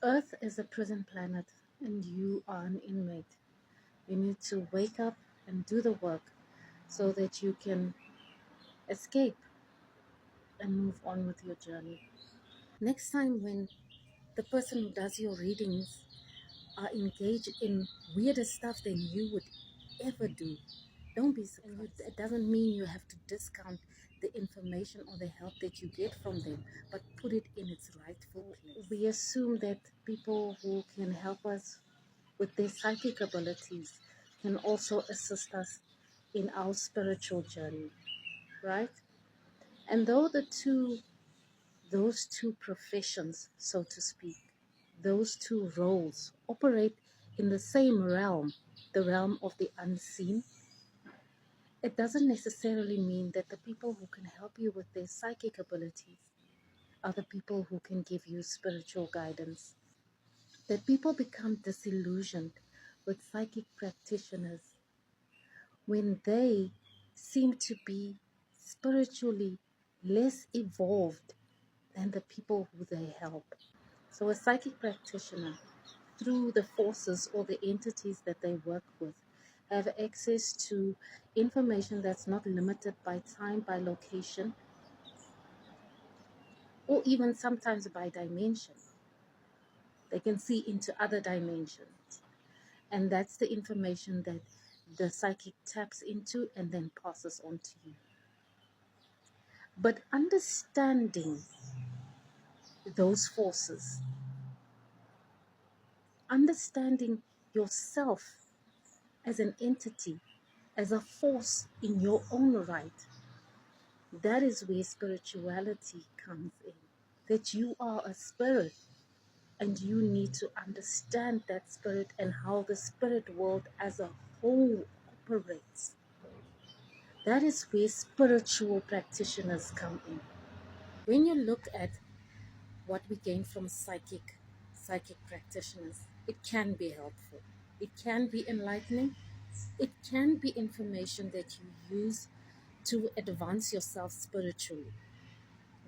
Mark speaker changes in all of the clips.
Speaker 1: Earth is a prison planet and you are an inmate. You need to wake up and do the work so that you can escape and move on with your journey. Next time, when the person who does your readings are engaged in weirder stuff than you would ever do, don't be surprised. It doesn't mean you have to discount the information or the help that you get from them, but put it in its rightful place. We assume that people who can help us with their psychic abilities can also assist us in our spiritual journey, right? And though those two professions, so to speak, those two roles operate in the same realm, the realm of the unseen, it doesn't necessarily mean that the people who can help you with their psychic abilities are the people who can give you spiritual guidance. That people become disillusioned with psychic practitioners when they seem to be spiritually less evolved than the people who they help. So a psychic practitioner, through the forces or the entities that they work with, have access to information that's not limited by time, by location, or even sometimes by dimension. They can see into other dimensions. And that's the information that the psychic taps into and then passes on to you. But understanding those forces, understanding yourself as an entity, as a force in your own right, that is where spirituality comes in. That you are a spirit and you need to understand that spirit and how the spirit world as a whole operates. That is where spiritual practitioners come in. When you look at what we gain from psychic practitioners, it can be helpful. It can be enlightening. It can be information that you use to advance yourself spiritually,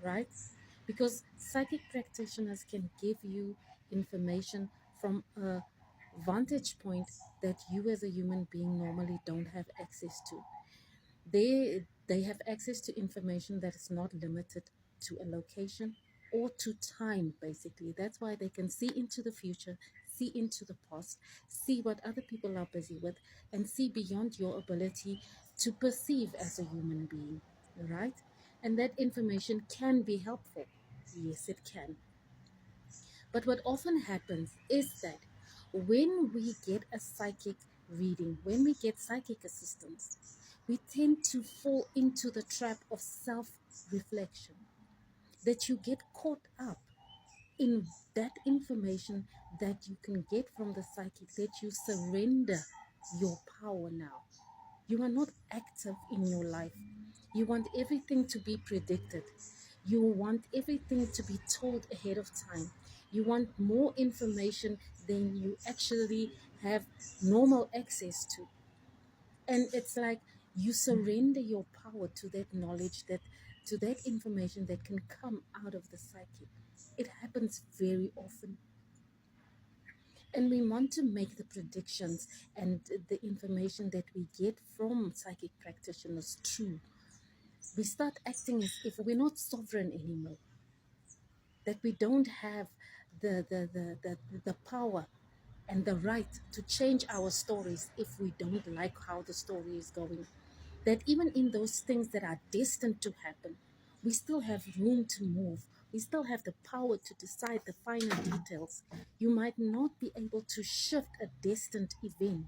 Speaker 1: right? Because psychic practitioners can give you information from a vantage point that you as a human being normally don't have access to. They have access to information that is not limited to a location or to time, basically. That's why they can see into the future, see into the past, see what other people are busy with, and see beyond your ability to perceive as a human being, right? And that information can be helpful. Yes, it can. But what often happens is that when we get a psychic reading, when we get psychic assistance, we tend to fall into the trap of self-reflection. That you get caught up in that information that you can get from the psychic, that you surrender your power now. You are not active in your life. You want everything to be predicted. You want everything to be told ahead of time. You want more information than you actually have normal access to. And it's like you surrender your power to that knowledge, that to that information that can come out of the psychic. It happens very often. And we want to make the predictions and the information that we get from psychic practitioners true. We start acting as if we're not sovereign anymore, that we don't have the power and the right to change our stories if we don't like how the story is going. That even in those things that are destined to happen, we still have room to move. We still have the power to decide the finer details. You might not be able to shift a destined event,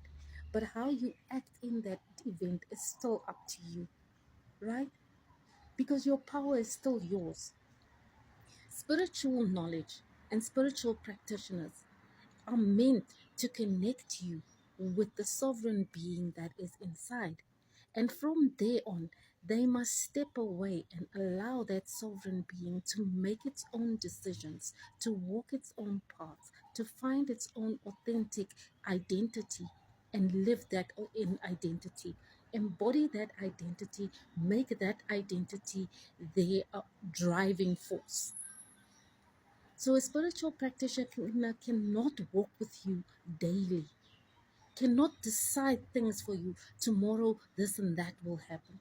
Speaker 1: but how you act in that event is still up to you, right? Because your power is still yours. Spiritual knowledge and spiritual practitioners are meant to connect you with the sovereign being that is inside. And from there on, they must step away and allow that sovereign being to make its own decisions, to walk its own path, to find its own authentic identity and live that in identity. Embody that identity, make that identity their driving force. So a spiritual practitioner cannot walk with you daily, cannot decide things for you. Tomorrow, this and that will happen.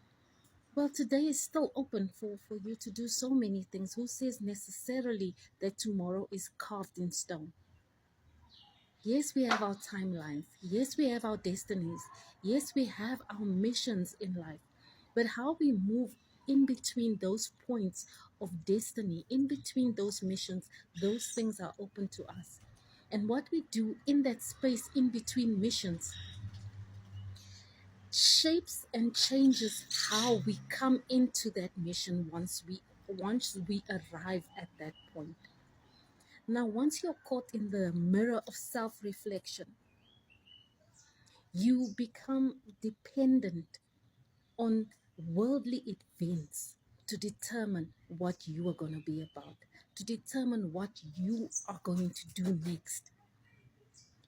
Speaker 1: Well, today is still open for you to do so many things. Who says necessarily that tomorrow is carved in stone? Yes, we have our timelines. Yes, we have our destinies. Yes, we have our missions in life. But how we move in between those points of destiny, in between those missions, those things are open to us. And what we do in that space in between missions shapes and changes how we come into that mission once we arrive at that point. Now, once you're caught in the mirror of self-reflection, you become dependent on worldly events to determine what you are going to be about, to determine what you are going to do next.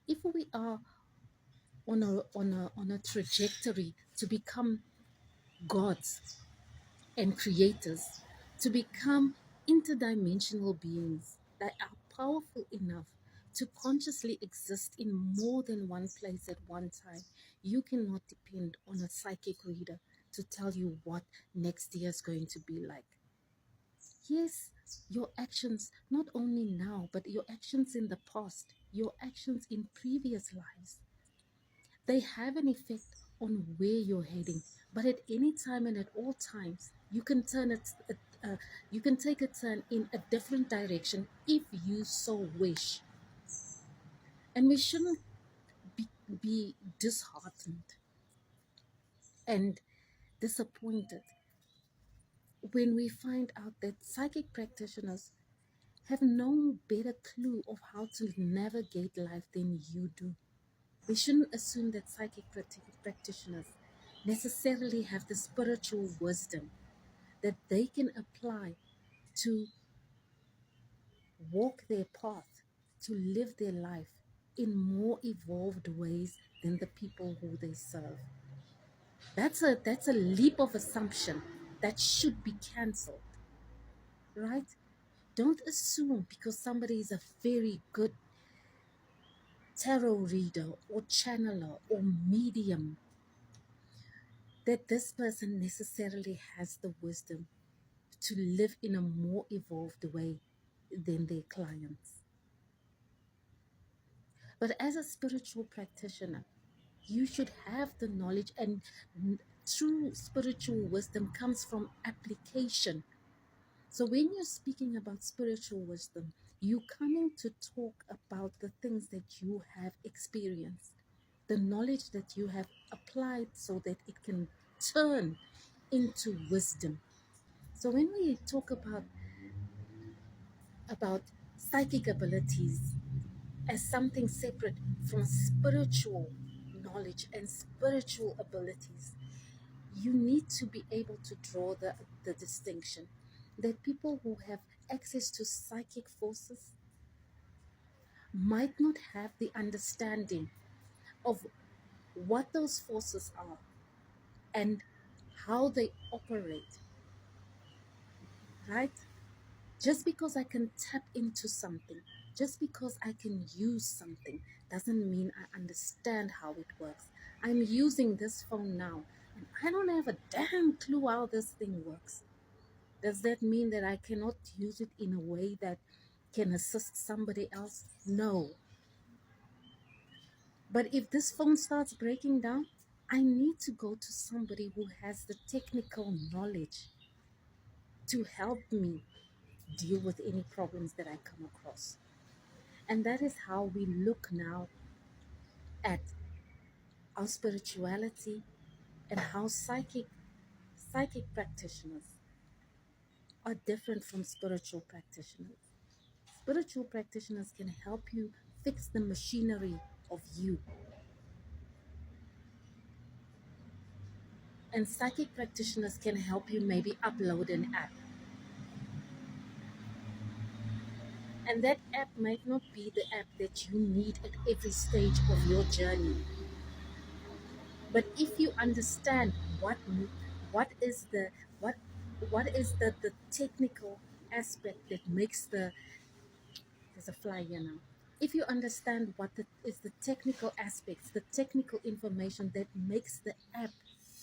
Speaker 1: If we are on a trajectory to become gods and creators, to become interdimensional beings that are powerful enough to consciously exist in more than one place at one time, you cannot depend on a psychic reader to tell you what next year is going to be like. Yes, your actions, not only now, but your actions in the past, your actions in previous lives, they have an effect on where you're heading. But at any time and at all times, you can you can take a turn in a different direction if you so wish. And we shouldn't be disheartened and disappointed when we find out that psychic practitioners have no better clue of how to navigate life than you do. We shouldn't assume that psychic practitioners necessarily have the spiritual wisdom that they can apply to walk their path, to live their life in more evolved ways than the people who they serve. That's a leap of assumption that should be cancelled, right? Don't assume because somebody is a very good tarot reader or channeler or medium that this person necessarily has the wisdom to live in a more evolved way than their clients. But as a spiritual practitioner, you should have the knowledge, and true spiritual wisdom comes from application. So when you're speaking about spiritual wisdom, you're coming to talk about the things that you have experienced, the knowledge that you have applied so that it can turn into wisdom. So when we talk about psychic abilities as something separate from spiritual knowledge and spiritual abilities, you need to be able to draw the distinction that people who have access to psychic forces might not have the understanding of what those forces are and how they operate, right? Just because I can tap into something, just because I can use something, doesn't mean I understand how it works. I'm using this phone now, and I don't have a damn clue how this thing works. Does that mean that I cannot use it in a way that can assist somebody else? No. But if this phone starts breaking down, I need to go to somebody who has the technical knowledge to help me deal with any problems that I come across. And that is how we look now at our spirituality and how psychic practitioners are different from spiritual practitioners. Spiritual practitioners can help you fix the machinery of you, and psychic practitioners can help you maybe upload an app. And that app might not be the app that you need at every stage of your journey. But if you understand what is the what what is the technical aspect that makes as a flyer now. If you understand what is the technical aspects, the technical information that makes the app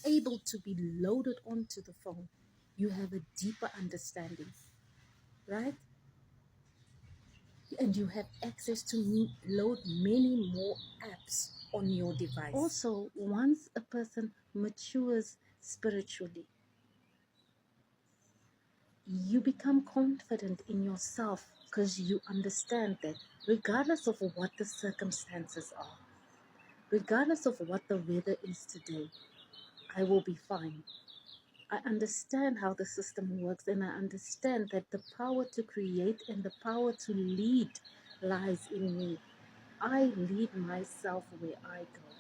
Speaker 1: able to be loaded onto the phone, you have a deeper understanding, right? And you have access to load many more apps on your device. Also, once a person matures spiritually, you become confident in yourself because you understand that regardless of what the circumstances are, regardless of what the weather is today, I will be fine. I understand how the system works, and I understand that the power to create and the power to lead lies in me. I lead myself where I go.